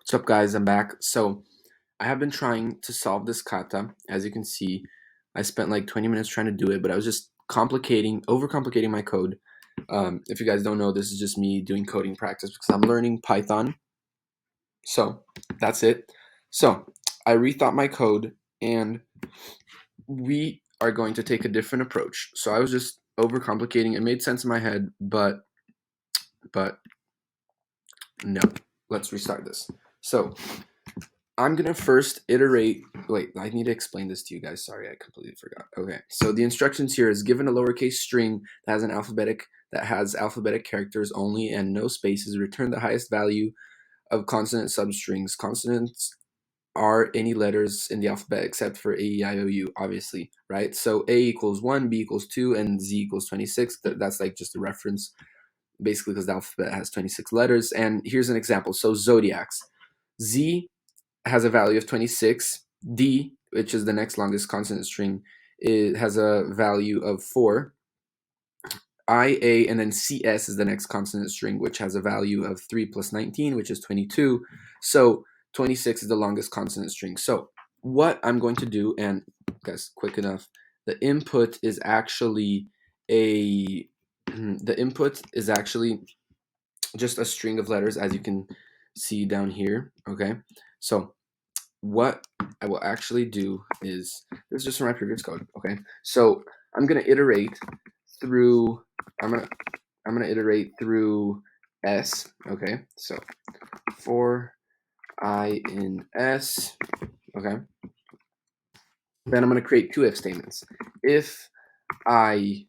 What's up, guys? I'm back. So I have been trying to solve this kata. As you can see, I spent like 20 minutes trying to do it, but I was just overcomplicating my code. If you guys don't know, this is just me doing coding practice because I'm learning Python. So that's it. So I rethought my code and we are going to take a different approach. So I was just overcomplicating. It made sense in my head, but no. Let's restart this. So I'm going to first iterate. Wait, I need to explain this to you guys. Sorry, I completely forgot. Okay, so the instructions here is given a lowercase string that has alphabetic characters only and no spaces, return the highest value of consonant substrings. Consonants are any letters in the alphabet except for A, E, I, O, U, obviously, right? So A equals 1, B equals 2, and Z equals 26. That's like just a reference, basically, because the alphabet has 26 letters. And here's an example. So zodiacs. Z has a value of 26. D, which is the next longest consonant string, it has a value of 4. I, A, and then CS is the next consonant string, which has a value of 3 plus 19, which is 22. So 26 is the longest consonant string. So what I'm going to do, and guys, quick enough, the input is actually just a string of letters, as you can see down here. Okay, so what I will actually do is, this is just from my previous code. Okay, so I'm gonna iterate through I'm gonna iterate through S. Okay, so for I in S. Okay, then I'm gonna create two if statements. If I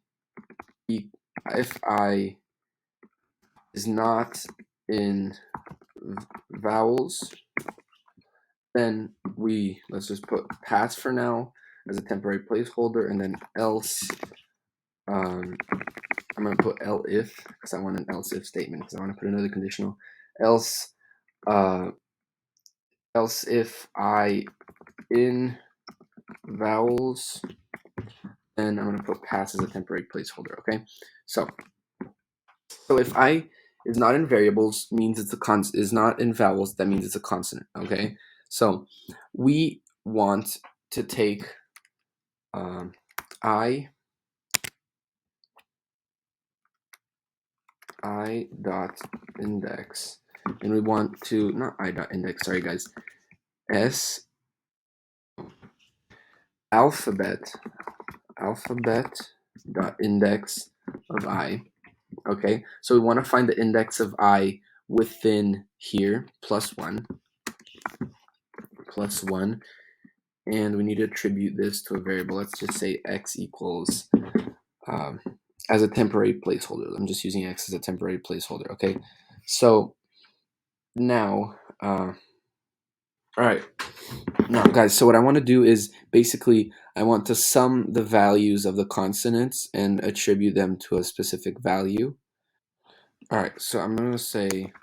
is not in vowels, then let's just put pass for now as a temporary placeholder, and then else, I'm going to put elif because I want an else if statement, because I want to put another conditional. Else if I in vowels, then I'm going to put pass as a temporary placeholder. Okay, so if I is not in variables means it's is not in vowels, that means it's a consonant. Okay, so we want to take I dot index, and we want to, not I dot index, sorry guys, S alphabet dot index of I. Okay, so we want to find the index of I within here, plus one, and we need to attribute this to a variable. Let's just say x equals, as a temporary placeholder. I'm just using x as a temporary placeholder. Okay, so now all right, now guys, so what I want to do is basically I want to sum the values of the consonants and attribute them to a specific value. All right, so I'm going to say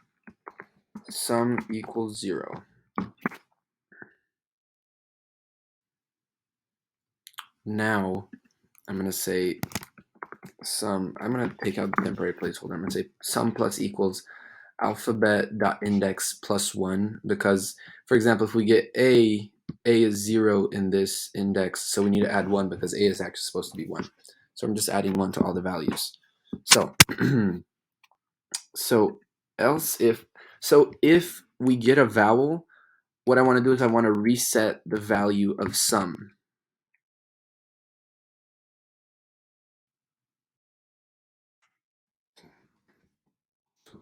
sum equals 0. Now I'm going to say sum, I'm going to take out the temporary placeholder. I'm going to say sum plus equals alphabet dot index plus 1, because, for example, if we get A is 0 in this index, so we need to add 1 because A is actually supposed to be 1. So I'm just adding 1 to all the values. So if we get a vowel, what I want to do is I want to reset the value of sum.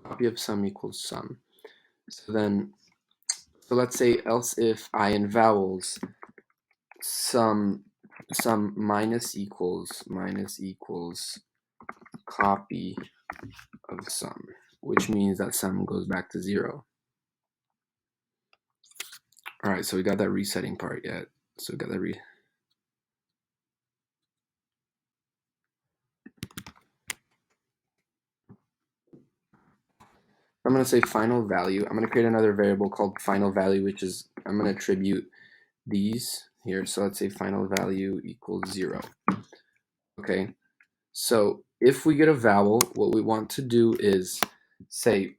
Copy of sum equals sum. So let's say else if I in vowels sum minus equals copy of sum, which means that sum goes back to 0. All right, so we got that resetting part yet. So we got that I'm going to say final value. I'm going to create another variable called final value, which is, I'm going to attribute these here. So let's say final value equals 0. Okay, so if we get a vowel, what we want to do is say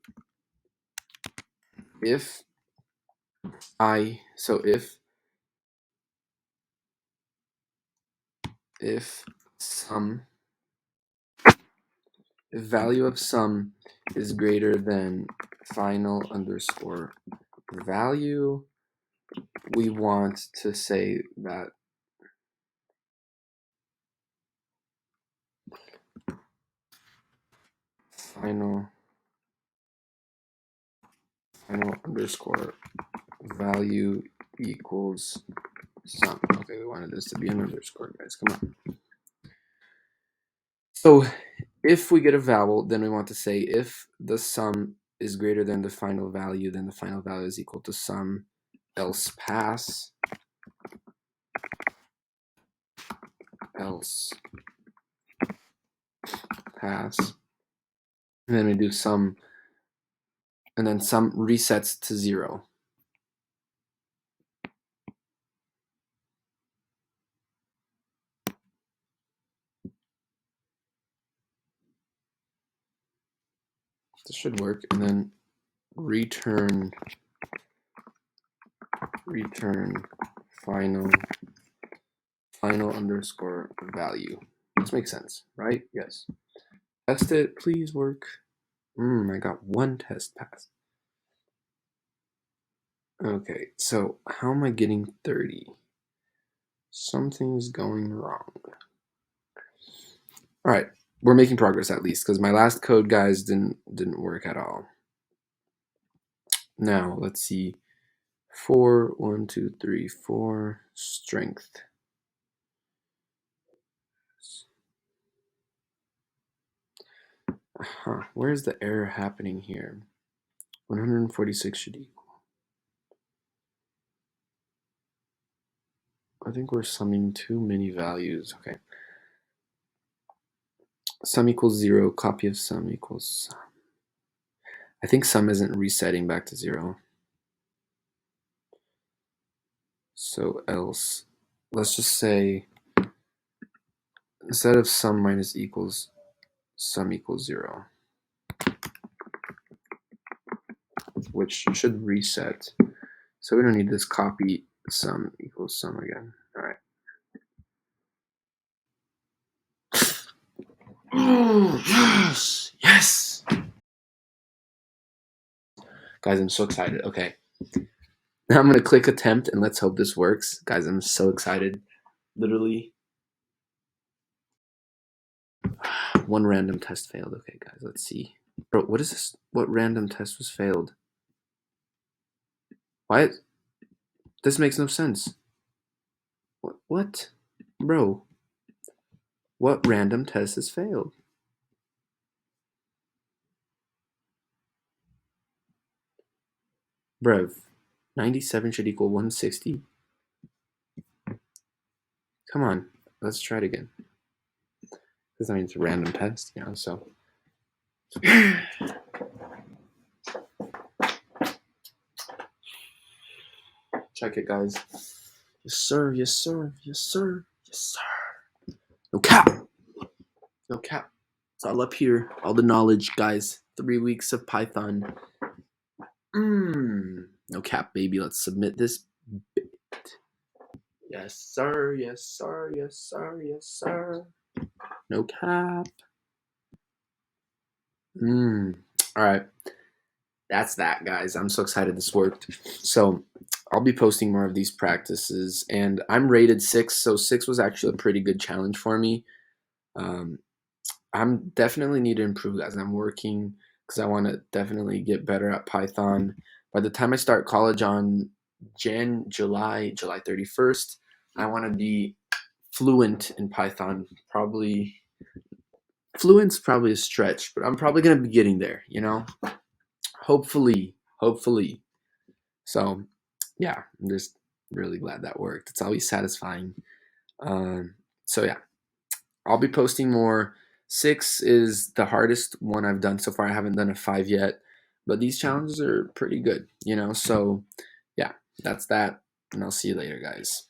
if so if sum, if value of sum is greater than final underscore value, we want to say that final underscore value equals sum. Okay, we wanted this to be an underscore, guys. Come on. So if we get a vowel, then we want to say if the sum is greater than the final value, then the final value is equal to sum, else pass, else pass. And then we do sum, and then sum resets to 0. This should work. And then return final underscore value. This makes sense, right? Yes. Test it, please work. I got one test pass. Okay, so how am I getting 30? Something's going wrong. All right, we're making progress at least, because my last code, guys, didn't work at all. Now let's see. 4, 1, 2, 3, 4. Strength. Where's the error happening here? 146 should equal. I think we're summing too many values. Okay. Sum equals 0. Copy of sum equals sum. I think sum isn't resetting back to 0. So else, let's just say instead of sum minus equals, sum equals 0, which should reset. So we don't need this copy sum equals sum again. All right. Oh, yes, yes. Guys, I'm so excited. Okay. Now I'm going to click attempt and let's hope this works. Guys, I'm so excited. Literally. One random test failed. Okay, guys, let's see. Bro, what is this? What random test was failed? Why? This makes no sense. What? Bro, what random test has failed? Bro, 97 should equal 160. Come on, let's try it again. Because I mean, it's a random test, you know, so. Check it, guys. Yes, sir, yes, sir, yes, sir, yes, sir. No cap. No cap. It's all up here. All the knowledge, guys. 3 weeks of Python. No cap, baby. Let's submit this bit. Yes, sir, yes, sir, yes, sir, yes, sir. No cap. All right. That's that, guys. I'm so excited this worked. So I'll be posting more of these practices, and I'm rated 6, so 6 was actually a pretty good challenge for me. I'm definitely need to improve, guys. I'm working because I want to definitely get better at Python. By the time I start college on July 31st, I want to be fluent in Python. Probably fluent's probably a stretch, but I'm probably gonna be getting there, you know. Hopefully. So yeah, I'm just really glad that worked. It's always satisfying. So yeah, I'll be posting more. 6 is the hardest one I've done so far. I haven't done a 5 yet, but these challenges are pretty good, you know. So yeah, that's that, and I'll see you later, guys.